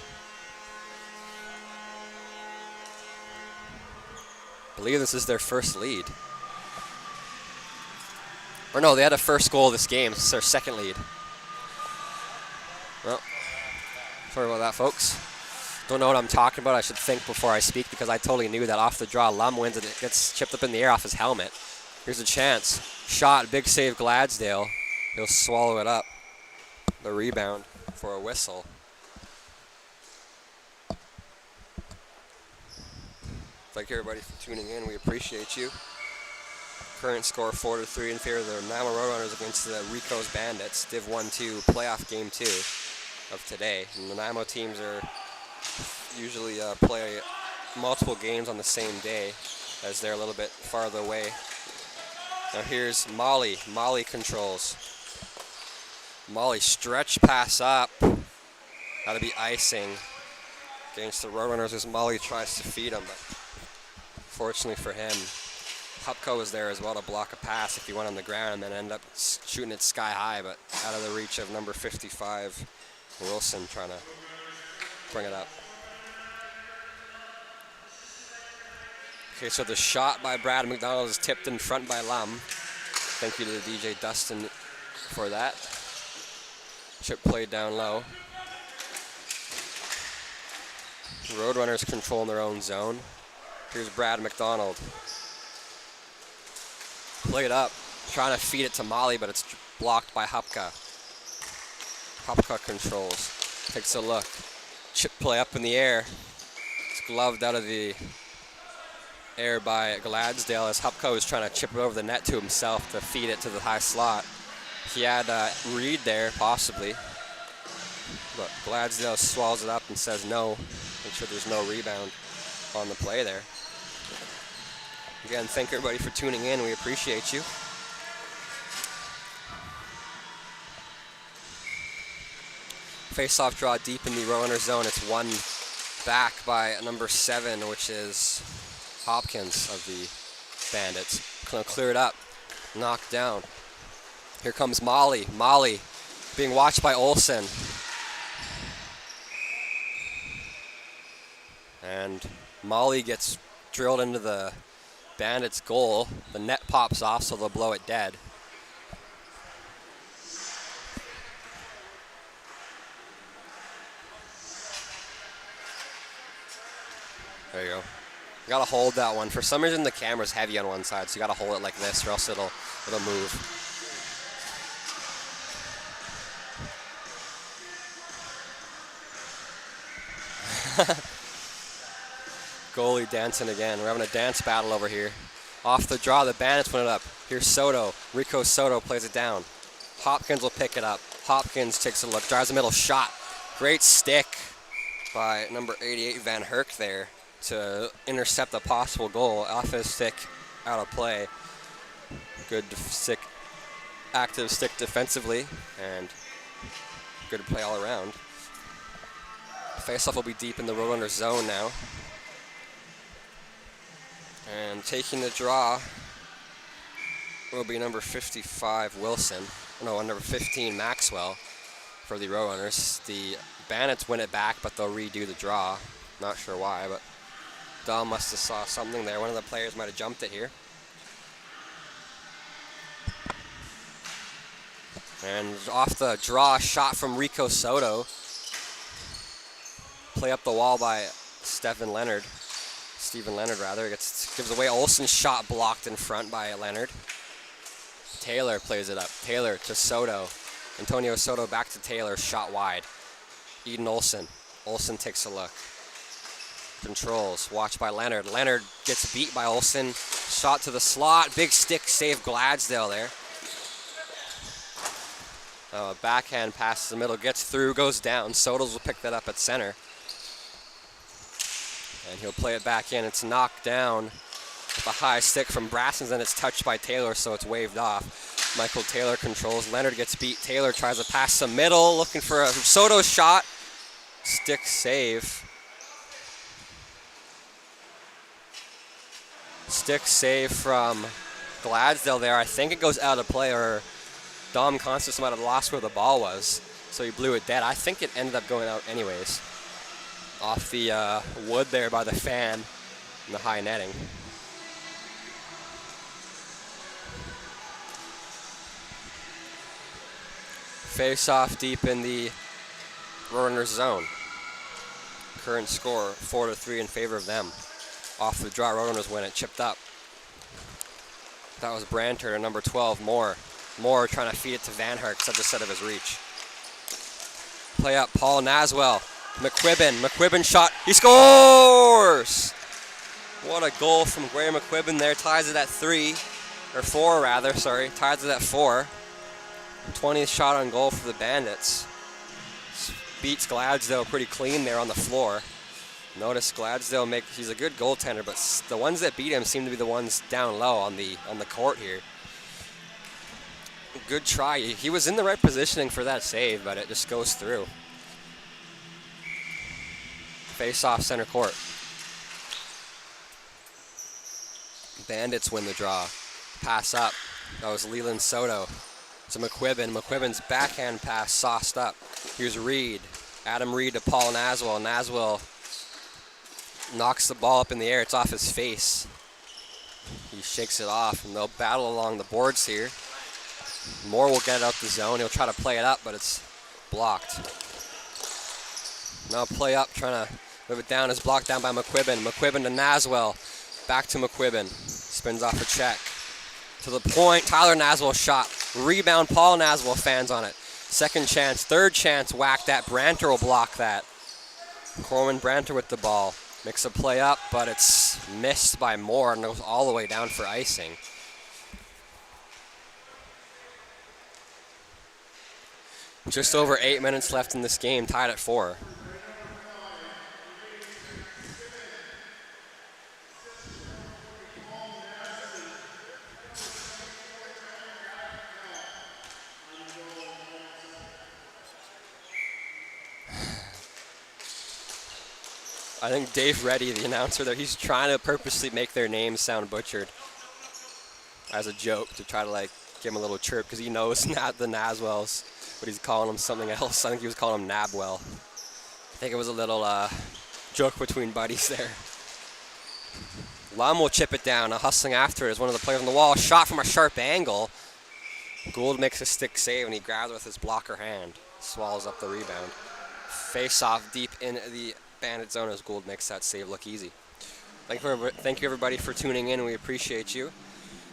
I believe this is their first lead. Or no, they had a first goal of this game. This is their second lead. Well, sorry about that, folks. Don't know what I'm talking about. I should think before I speak because I totally knew that off the draw, Lum wins and it gets chipped up in the air off his helmet. Here's a chance. Shot, big save Gladsdale. He'll swallow it up. The rebound for a whistle. Thank you everybody for tuning in. We appreciate you. Current score 4-3 in favor of the Nanaimo Roadrunners against the Rico's Bandits. Div 1-2 playoff game 2 of today. And the Nanaimo teams are usually play multiple games on the same day as they're a little bit farther away. Now here's Molly. Molly controls. Molly stretch pass up. That'll be icing against the Roadrunners as Molly tries to feed him, but fortunately for him, Hupko was there as well to block a pass if he went on the ground and then end up shooting it sky high, but out of the reach of number 55, Wilson, trying to bring it up. Okay, so the shot by Brad McDonald is tipped in front by Lum. Thank you to the DJ Dustin for that. Chip played down low. Roadrunners control in their own zone. Here's Brad McDonald. Played up. Trying to feed it to Molly, but it's blocked by Hupka. Hupka controls. Takes a look. Chip play up in the air. It's gloved out of the air by Gladsdale as Hupka was trying to chip it over the net to himself to feed it to the high slot. He had Reed there, possibly. But Gladsdale swallows it up and says no. Make sure there's no rebound on the play there. Again, thank everybody for tuning in. We appreciate you. Face-off draw deep in the Roadrunners zone. It's won back by number 7, which is Hopkins of the Bandits. Gonna clear it up. Knocked down. Here comes Molly. Molly being watched by Olsen. And Molly gets drilled into the Bandits' goal. The net pops off, so they'll blow it dead. There you go. You gotta hold that one. For some reason, the camera's heavy on one side, so you gotta hold it like this, or else it'll move. Goalie dancing again. We're having a dance battle over here. Off the draw, the Bandits win it up. Here's Soto. Rico Soto plays it down. Hopkins will pick it up. Hopkins takes a look, drives the middle shot. Great stick by number 88, Van Herk there to intercept a possible goal. Off his stick, out of play. Good stick, active stick defensively, and good play all around. Faceoff will be deep in the Roadrunners zone now. And taking the draw will be number 55, Wilson. No, number 15, Maxwell, for the Roadrunners. The Bandits win it back, but they'll redo the draw. Not sure why, but Dom must have saw something there. One of the players might have jumped it here. And off the draw, shot from Rico Soto. Play up the wall by Stephen Leonard. Steven Leonard, rather. Gives away Olsen's shot, blocked in front by Leonard. Taylor plays it up. Taylor to Soto. Antonio Soto back to Taylor, shot wide. Eden Olsen. Olsen takes a look. Controls, watched by Leonard. Leonard gets beat by Olsen. Shot to the slot. Big stick save Gladsdale there. Backhand pass to the middle, gets through, goes down. Sotos will pick that up at center. And he'll play it back in. It's knocked down with a high stick from Brassens, and it's touched by Taylor, so it's waved off. Michael Taylor controls. Leonard gets beat. Taylor tries to pass the middle, looking for a Soto shot. Stick save. Stick save from Gladsdale there. I think it goes out of play, or Dom Constance might have lost where the ball was, so he blew it dead. I think it ended up going out anyways. Off the wood there by the fan in the high netting. Face off deep in the Roadrunners zone. Current score 4-3 in favor of them. Off the draw, Roadrunners win it, chipped up. That was Branter, number 12, Moore. Moore trying to feed it to Van Herk, such a set of his reach. Play up, Paul Naswell. McQuibbin shot, he scores! What a goal from Graham McQuibbin there, ties it at 4 rather, ties it at 4. 20th shot on goal for the Bandits. Beats Gladsdale pretty clean there on the floor. Notice Gladsdale he's a good goaltender, but the ones that beat him seem to be the ones down low on the court here. Good try, he was in the right positioning for that save, but it just goes through. Face off center court. Bandits win the draw. Pass up. That was Leland Soto to McQuibbin. McQuibbin's backhand pass sauced up. Here's Reed. Adam Reed to Paul Naswell. Naswell knocks the ball up in the air. It's off his face. He shakes it off, and they'll battle along the boards here. Moore will get it out the zone. He'll try to play it up, but it's blocked. Now play up, trying to move it down. Is blocked down by McQuibbin. McQuibbin to Naswell. Back to McQuibbin. Spins off a check. To the point, Tyler Naswell shot. Rebound, Paul Naswell, fans on it. Second chance, third chance, whack that. Branter will block that. Corwin Branter with the ball. Makes a play up, but it's missed by Moore and goes all the way down for icing. Just over 8 minutes left in this game, tied at 4. I think Dave Reddy, the announcer there, he's trying to purposely make their names sound butchered as a joke to try to like give him a little chirp because he knows not the Naswells, but he's calling them something else. I think he was calling them Nabwell. I think it was a little joke between buddies there. Lum will chip it down, hustling after it as one of the players on the wall. Shot from a sharp angle. Gould makes a stick save and he grabs it with his blocker hand. Swallows up the rebound. Face off deep in the Bandit zone as Gould makes that save look easy. Thank you everybody for tuning in. We appreciate you.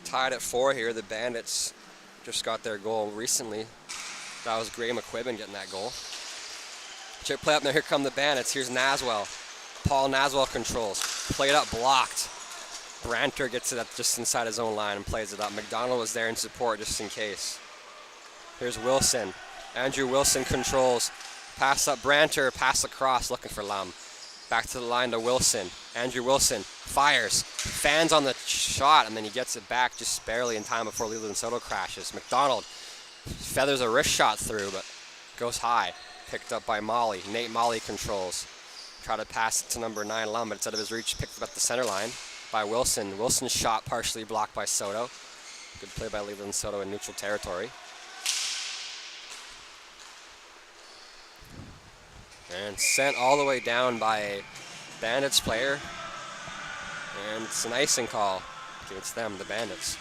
Tied at 4 here. The Bandits just got their goal recently. That was Gray McQuibbin getting that goal. Chip play up now. Here come the Bandits. Here's Naswell. Paul Naswell controls. Played up, blocked. Branter gets it up just inside his own line and plays it up. McDonald was there in support just in case. Here's Wilson. Andrew Wilson controls. Pass up Branter, pass across, looking for Lum. Back to the line to Wilson. Andrew Wilson fires, fans on the shot, and then he gets it back just barely in time before Leland Soto crashes. McDonald feathers a wrist shot through, but goes high. Picked up by Molly. Nate Molly controls. Try to pass it to number 9 Lum, but it's out of his reach. Picked up at the center line by Wilson. Wilson's shot partially blocked by Soto. Good play by Leland Soto in neutral territory. And sent all the way down by a Bandits player. And it's an icing call against them, the Bandits.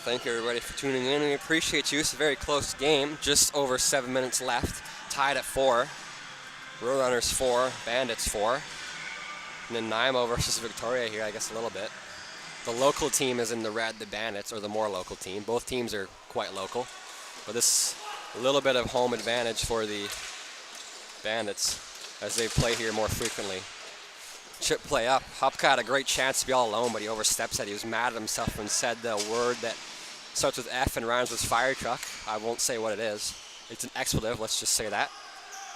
Thank you everybody for tuning in. We appreciate you. It's a very close game. Just over 7 minutes left. Tied at 4. Roadrunners 4, Bandits 4. And then Nanaimo versus Victoria here, I guess a little bit. The local team is in the red, the Bandits, or the more local team. Both teams are quite local. But this a little bit of home advantage for the Bandits as they play here more frequently. Chip play up. Hupka had a great chance to be all alone, but he oversteps it. He was mad at himself and said the word that starts with F and rhymes with fire truck. I won't say what it is. It's an expletive, let's just say that.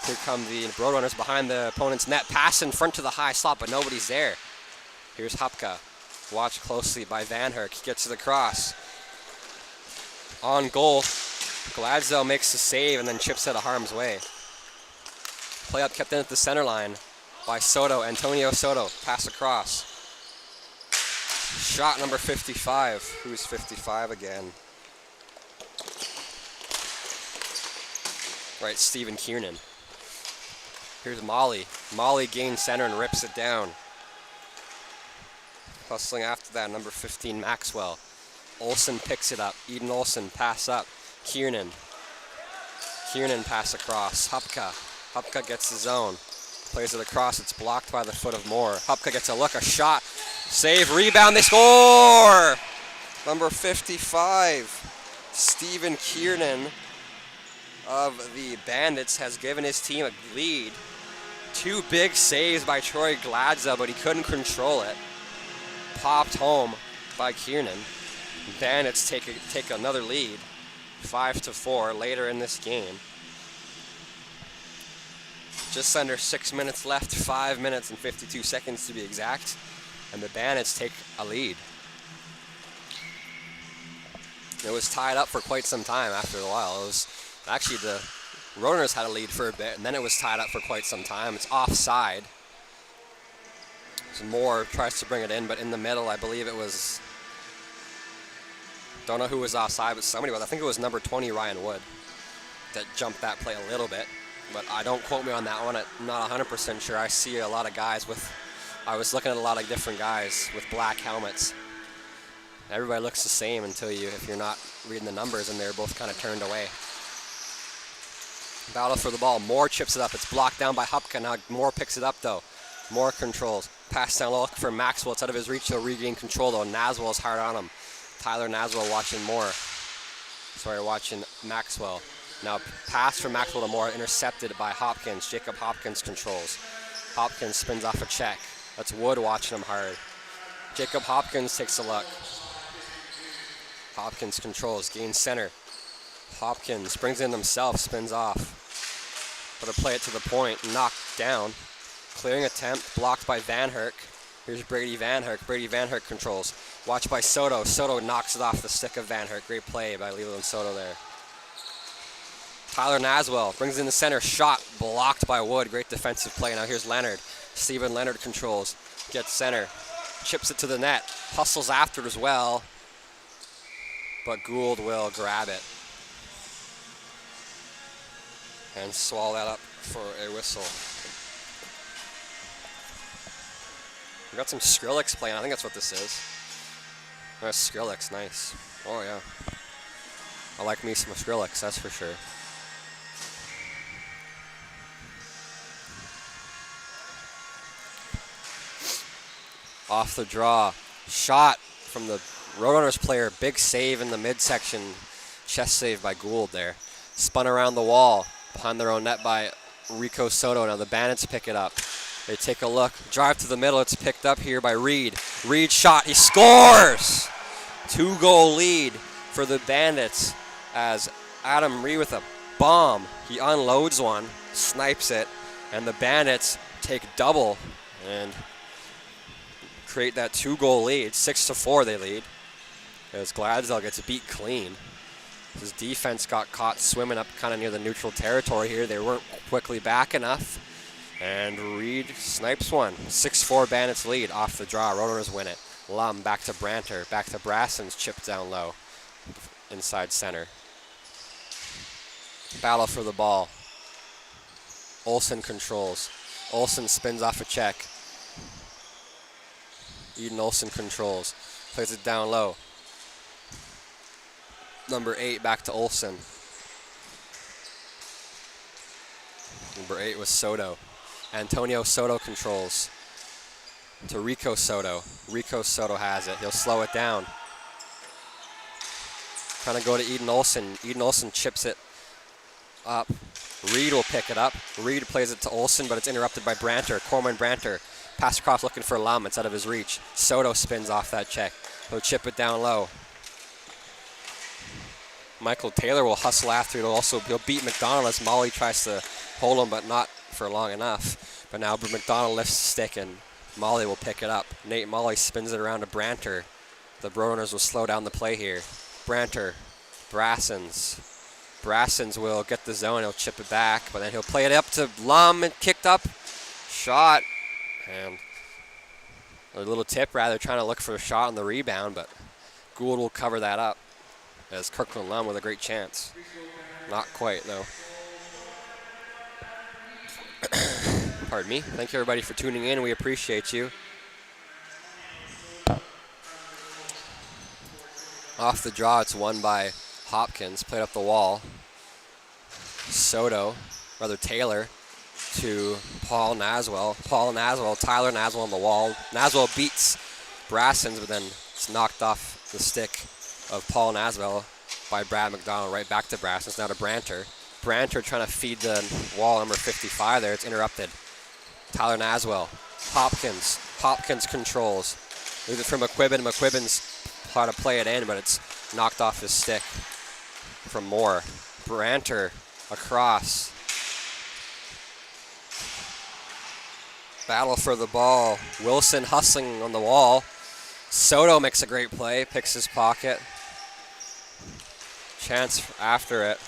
Here come the Roadrunners behind the opponent's net. Pass in front to the high slot, but nobody's there. Here's Hupka. Watched closely by Van Herk. He gets to the cross. On goal. Gladzel makes the save and then chips out of harm's way. Play up kept in at the center line by Soto, Antonio Soto. Pass across. Shot number 55. Who's 55 again? Right, Stephen Kiernan. Here's Molly. Molly gains center and rips it down. Hustling after that, number 15, Maxwell. Olsen picks it up. Eden Olsen, pass up. Kiernan. Kiernan pass across. Hupka. Hupka gets his own. Plays it across. It's blocked by the foot of Moore. Hupka gets a look, a shot. Save, rebound, they score! Number 55, Stephen Kiernan of the Bandits has given his team a lead. 2 big saves by Troy Gladza, but he couldn't control it. Popped home by Kiernan. Bandits take another lead. 5-4 later in this game. Just under 6 minutes left, 5 minutes and 52 seconds to be exact, and the Bandits take a lead. It was tied up for quite some time after a while. It was actually the Roadrunners had a lead for a bit, and then it was tied up for quite some time. It's offside. So Moore tries to bring it in, but in the middle, I believe it was, don't know who was offside, but somebody was. I think it was number 20, Ryan Wood, that jumped that play a little bit. But I don't quote me on that one. I'm not 100% sure. I see a lot of guys with, I was looking at a lot of different guys with black helmets. Everybody looks the same until you, if you're not reading the numbers, and they're both kind of turned away. Battle for the ball. Moore chips it up. It's blocked down by Hupka. Now Moore picks it up, though. More controls. Pass down low for Maxwell. It's out of his reach. He'll regain control though. Naswell is hard on him. Tyler Naswell watching Moore. Sorry, watching Maxwell. Now pass from Maxwell to Moore, intercepted by Hopkins. Jacob Hopkins controls. Hopkins spins off a check. That's Wood watching him hard. Jacob Hopkins takes a look. Hopkins controls, gains center. Hopkins brings in himself, spins off. But to play it to the point, knocked down. Clearing attempt, blocked by Van Herk. Here's Brady Van Herk. Brady Van Herk controls. Watched by Soto. Soto knocks it off the stick of Van Herk. Great play by Leland Soto there. Tyler Naswell brings in the center. Shot blocked by Wood. Great defensive play. Now here's Leonard. Steven Leonard controls. Gets center. Chips it to the net. Hustles after it as well. But Gould will grab it. And swallow that up for a whistle. We got some Skrillex playing. I think that's what this is. Oh, Skrillex, nice. Oh yeah. I like me some Skrillex, that's for sure. Off the draw. Shot from the Roadrunners player. Big save in the midsection. Chest save by Gould there. Spun around the wall. Behind their own net by Rico Soto. Now the Bandits pick it up. They take a look. Drive to the middle. It's picked up here by Reed. Reed shot. He scores! 2-goal lead for the Bandits as Adam Reed with a bomb. He unloads one, snipes it, and the Bandits take double and create that 2-goal lead. 6-4 they lead as Gladesdale gets beat clean. His defense got caught swimming up kind of near the neutral territory here. They weren't quickly back enough. And Reed snipes one. 6-4 Bandits lead off the draw. Roadrunners win it. Lum back to Branter. Back to Brassens. Chip down low. Inside center. Battle for the ball. Olsen controls. Olsen spins off a check. Eden Olsen controls. Plays it down low. Number 8 back to Olsen. Number 8 was Soto. Antonio Soto controls to Rico Soto. Rico Soto has it. He'll slow it down. Trying to go to Eden Olsen. Eden Olsen chips it up. Reed will pick it up. Reed plays it to Olsen, but it's interrupted by Branter. Corman Branter. Pass across looking for Lum. It's out of his reach. Soto spins off that check. He'll chip it down low. Michael Taylor will hustle after it. He'll beat McDonald as Molly tries to hold him, but not for long enough. But now McDonald lifts the stick and Molly will pick it up. Nate Molly spins it around to Branter. The Roadrunners will slow down the play here. Branter, Brassens. Brassens will get the zone. He'll chip it back, but then he'll play it up to Lum and kicked up. Shot. And a little tip rather, trying to look for a shot on the rebound, but Gould will cover that up as Kirkland Lum with a great chance. Not quite, though. Pardon me. Thank you, everybody, for tuning in. We appreciate you. Off the draw, it's won by Hopkins. Played up the wall. Taylor to Paul Naswell. Tyler Naswell on the wall. Naswell beats Brassens, but then it's knocked off the stick of Paul Naswell by Brad McDonald. Right back to Brassens, now to Branter. Branter trying to feed the wall, number 55 there. It's interrupted. Tyler Naswell. Hopkins controls. Leaves it for McQuibbin. McQuibbin's trying to play it in, but it's knocked off his stick from Moore. Branter across. Battle for the ball. Wilson hustling on the wall. Soto makes a great play, picks his pocket. Chance after it.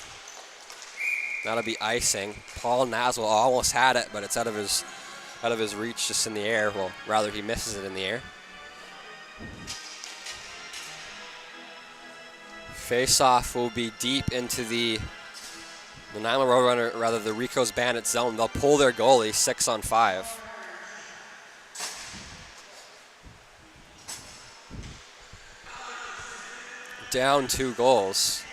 That'll be icing. Paul Naswell almost had it, but it's out of his reach, just in the air. Well, rather he misses it in the air. Face-off will be deep into the Nanaimo Roadrunner, rather the Rico's Bandits zone. They'll pull their goalie 6-on-5. Down 2 goals.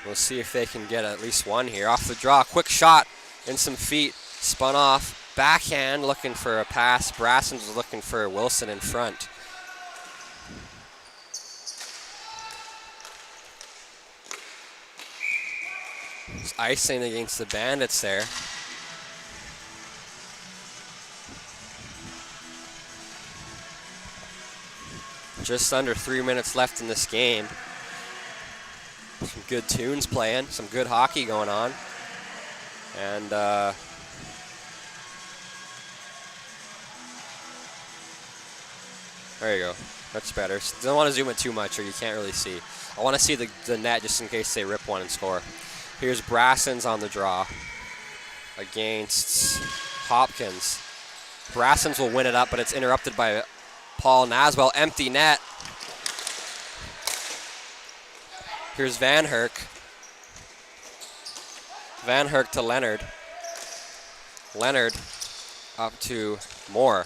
We'll see if they can get at least one here. Off the draw, quick shot in some feet, spun off. backhand looking for a pass. Brassens was looking for Wilson in front. It's icing against the Bandits there. Just under 3 minutes left in this game. Some good tunes playing, some good hockey going on. And there you go. That's better. Don't want to zoom in too much or you can't really see. I want to see the net just in case they rip one and score. Here's Brassens on the draw against Hopkins. Brassens will win it up, but it's interrupted by Paul Naswell. Empty net. Here's Van Herk. Van Herk to Leonard. Leonard up to Moore.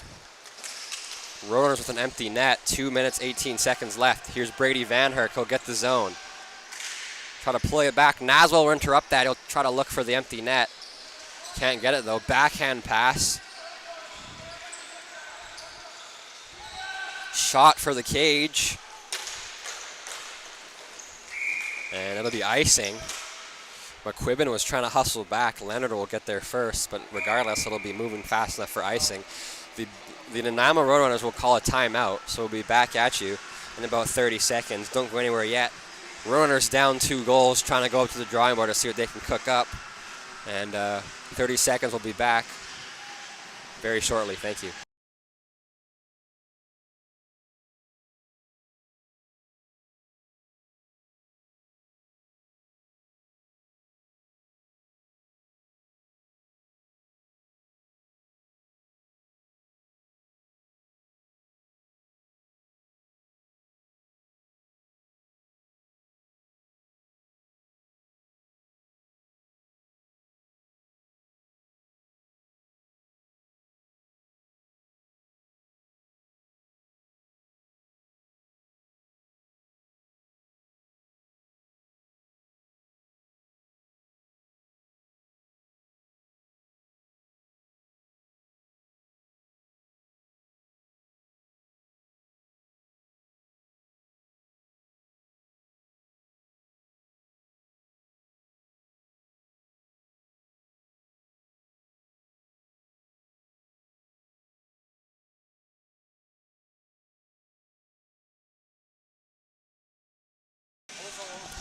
Roadrunners with an empty net. 2 minutes, 18 seconds left. Here's Brady Van Herk. He'll get the zone. Try to play it back. Naswell will interrupt that. He'll try to look for the empty net. Can't get it though. Backhand pass. Shot for the cage. And it'll be icing. McQuibbin was trying to hustle back. Leonard will get there first, but regardless, it'll be moving fast enough for icing. The Nanaimo Roadrunners will call a timeout, so we'll be back at you in about 30 seconds. Don't go anywhere yet. Roadrunners down 2 goals, trying to go up to the drawing board to see what they can cook up. And 30 seconds, we'll be back very shortly. Thank you.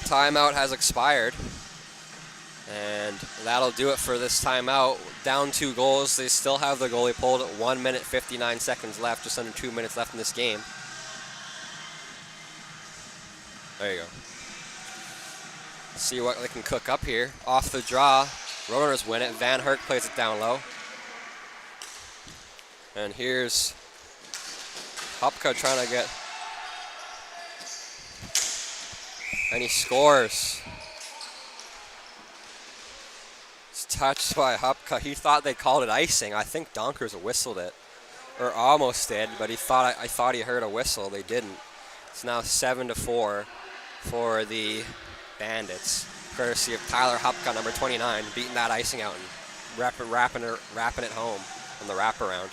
Timeout has expired, and that'll do it for this timeout. Down 2 goals. They still have the goalie pulled. 1 minute, 59 seconds left, just under 2 minutes left in this game. There you go. See what they can cook up here. Off the draw, Roadrunners win it. Van Herk plays it down low. And here's Hupka trying to get... And he scores. It's touched by Hupka. He thought they called it icing. I think Donkers whistled it, or almost did, but I thought he heard a whistle. They didn't. It's now 7-4 for the Bandits, courtesy of Tyler Hupka, number 29, beating that icing out and wrapping it home on the wraparound.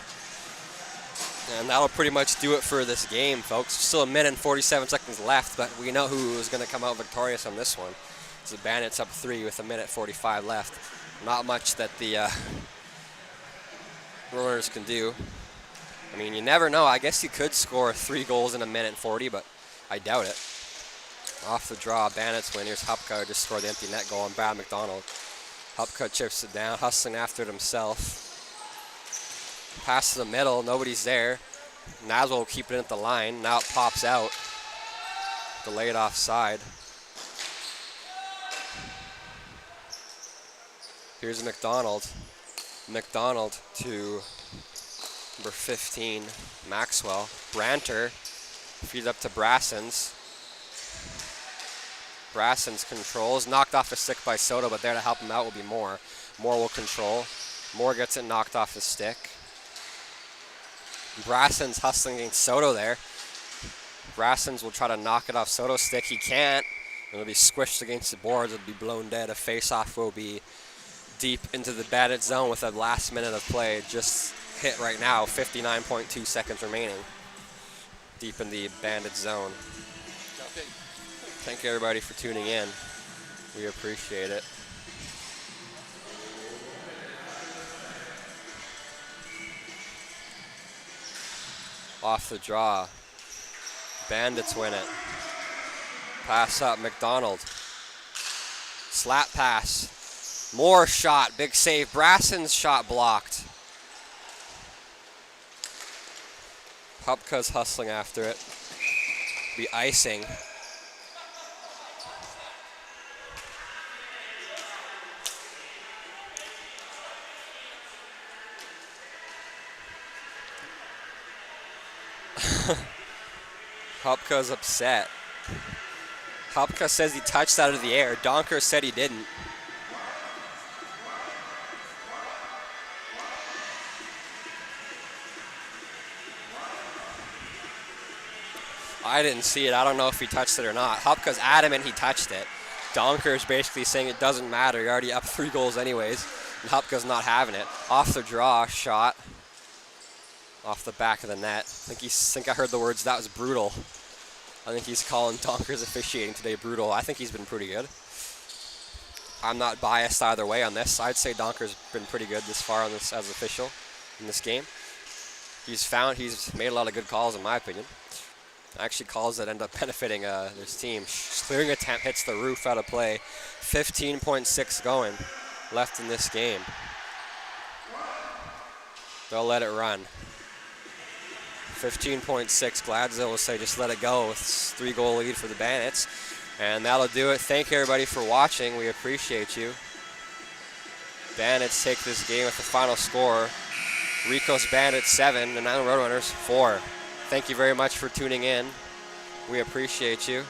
And that'll pretty much do it for this game, folks. Still 1 minute and 47 seconds left, but we know who is going to come out victorious on this one. It's the Bandits up 3 with 1 minute 45 left. Not much that the Roadrunners can do. I mean, you never know. I guess you could score 3 goals in 1 minute 40, but I doubt it. Off the draw, Bandits win. Here's Hupka, just scored the empty net goal on Brad McDonald. Hupka chips it down, hustling after it himself. Pass to the middle, nobody's there. Naswell will keep it at the line. Now it pops out. Delayed offside. Here's McDonald. McDonald to number 15, Maxwell. Branter feeds up to Brassens. Brassens controls. Knocked off a stick by Soto, but there to help him out will be Moore. Moore will control. Moore gets it knocked off his stick. Brassens hustling against Soto there. Brassens will try to knock it off Soto's stick. He can't. It'll be squished against the boards. It'll be blown dead. A face-off will be deep into the Bandit zone with a last minute of play just hit right now. 59.2 seconds remaining. Deep in the Bandit zone. Okay. Thank you everybody for tuning in. We appreciate it. Off the draw. Bandits win it. Pass up, McDonald. Slap pass. More shot, big save. Brasson's shot blocked. Hupka's hustling after it. Be icing. Hupka's upset. Hupka says he touched out of the air. Donker said he didn't. I didn't see it. I don't know if he touched it or not. Hupka's adamant he touched it. Donker's basically saying it doesn't matter. You're already up 3 goals anyways. And Hupka's not having it. Off the draw, shot. Off the back of the net. I think I heard the words, that was brutal. I think he's calling Donker's officiating today brutal. I think he's been pretty good. I'm not biased either way on this. I'd say Donker's been pretty good this far on this as official in this game. He's made a lot of good calls in my opinion. Actually calls that end up benefiting his team. Clearing attempt hits the roof out of play. 15.6 going left in this game. They'll let it run. 15.6. Gladzel will say just let it go. It's 3-goal lead for the Bandits. And that'll do it. Thank you everybody for watching. We appreciate you. Bandits take this game with the final score. Rico's Bandits 7, Nanaimo Roadrunners 4. Thank you very much for tuning in. We appreciate you.